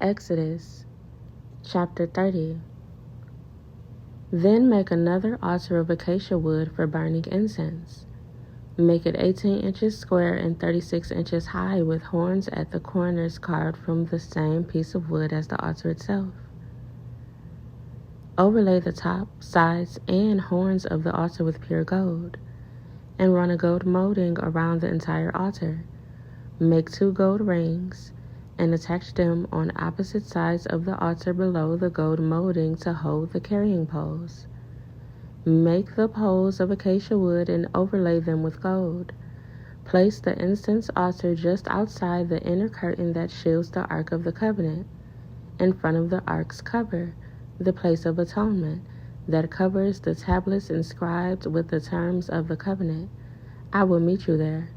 Exodus chapter 30. Then make another altar of acacia wood for burning incense. Make it 18 inches square and 36 inches high, with horns at the corners carved from the same piece of wood as the altar itself. Overlay the top, sides, and horns of the altar with pure gold, and run a gold molding around the entire altar. Make 2 gold rings, and attach them on opposite sides of the altar below the gold molding to hold the carrying poles. Make the poles of acacia wood and overlay them with gold. Place the incense altar just outside the inner curtain that shields the Ark of the Covenant, in front of the Ark's cover, the place of atonement, that covers the tablets inscribed with the terms of the covenant. I will meet you there.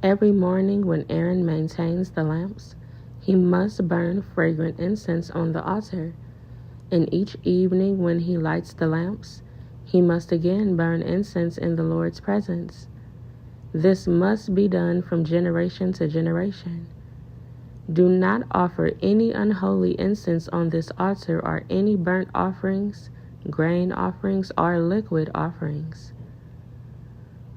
Every morning when Aaron maintains the lamps, he must burn fragrant incense on the altar, and each evening when he lights the lamps, he must again burn incense in the Lord's presence. This must be done from generation to generation. Do not offer any unholy incense on this altar, or any burnt offerings, grain offerings, or liquid offerings.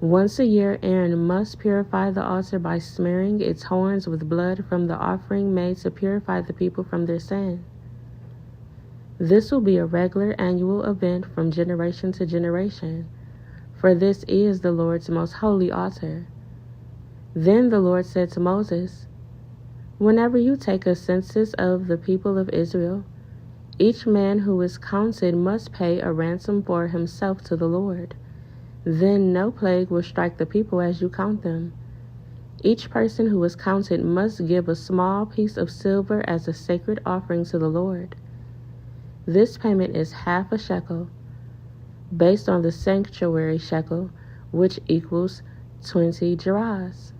Once a year, Aaron must purify the altar by smearing its horns with blood from the offering made to purify the people from their sin. This will be a regular annual event from generation to generation, for this is the Lord's most holy altar. Then the Lord said to Moses, "Whenever you take a census of the people of Israel, each man who is counted must pay a ransom for himself to the Lord. Then no plague will strike the people as you count them. Each person who is counted must give a small piece of silver as a sacred offering to the Lord. This payment is half a shekel, based on the sanctuary shekel, which equals 20 gerahs.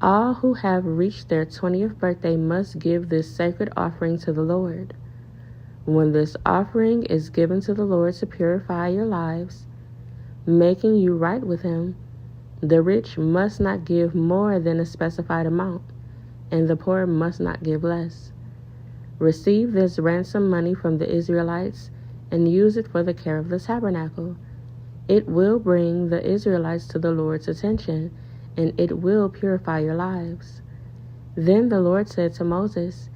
All who have reached their 20th birthday must give this sacred offering to the Lord. When this offering is given to the Lord to purify your lives, making you right with Him, the rich must not give more than a specified amount, and the poor must not give less. Receive this ransom money from the Israelites and use it for the care of the tabernacle. It will bring the Israelites to the Lord's attention, and it will purify your lives." Then the Lord said to Moses,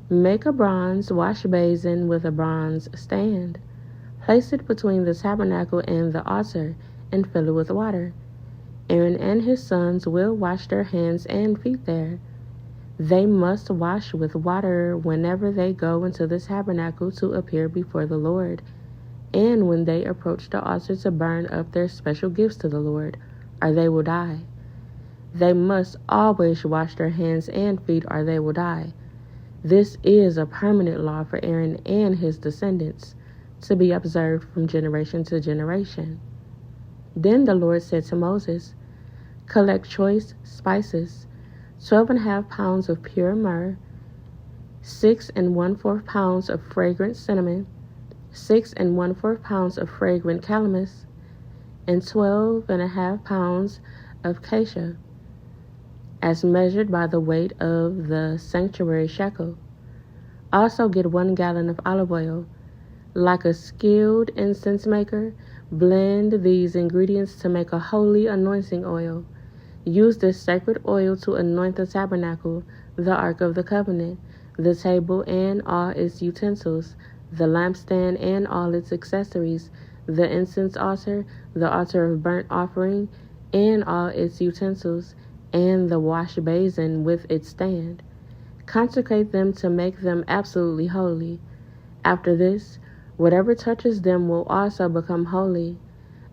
"Make a bronze wash basin with a bronze stand. Place it between the tabernacle and the altar, and fill it with water. Aaron and his sons will wash their hands and feet there. They must wash with water whenever they go into the tabernacle to appear before the Lord, and when they approach the altar to burn up their special gifts to the Lord, or they will die. They must always wash their hands and feet, or they will die. This is a permanent law for Aaron and his descendants, to be observed from generation to generation." Then the Lord said to Moses, "Collect choice spices, 12.5 pounds of pure myrrh, 6 1/4 pounds of fragrant cinnamon, 6 1/4 pounds of fragrant calamus, and 12.5 pounds of cassia, as measured by the weight of the sanctuary shekel. Also get 1 gallon of olive oil. Like a skilled incense maker, blend these ingredients to make a holy anointing oil. Use this sacred oil to anoint the tabernacle, the Ark of the Covenant, the table and all its utensils, the lampstand and all its accessories, the incense altar, the altar of burnt offering and all its utensils, and the wash basin with its stand. Consecrate them to make them absolutely holy. After this, whatever touches them will also become holy.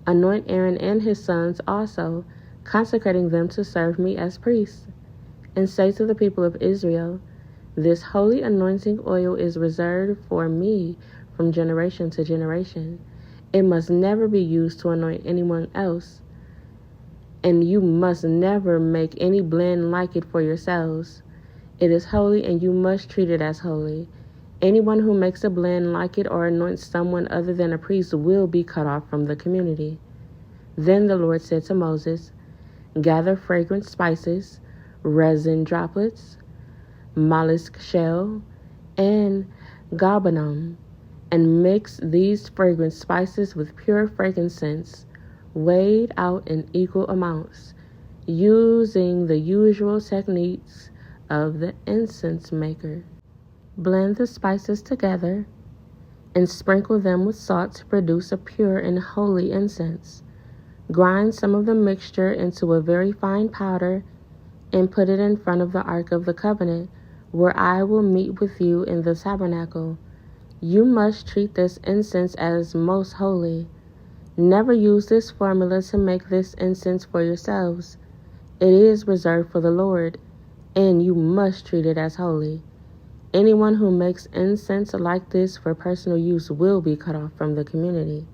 Anoint Aaron and his sons also, consecrating them to serve me as priests. And say to the people of Israel, this holy anointing oil is reserved for me from generation to generation. It must never be used to anoint anyone else, and you must never make any blend like it for yourselves. It is holy, and you must treat it as holy. Anyone who makes a blend like it or anoints someone other than a priest will be cut off from the community." Then the Lord said to Moses, "Gather fragrant spices, resin droplets, mollusk shell, and galbanum, and mix these fragrant spices with pure frankincense, weighed out in equal amounts, using the usual techniques of the incense maker. Blend the spices together and sprinkle them with salt to produce a pure and holy incense. Grind some of the mixture into a very fine powder and put it in front of the Ark of the Covenant, where I will meet with you in the tabernacle. You must treat this incense as most holy. Never use this formula to make this incense for yourselves. It is reserved for the Lord, and you must treat it as holy. Anyone who makes incense like this for personal use will be cut off from the community.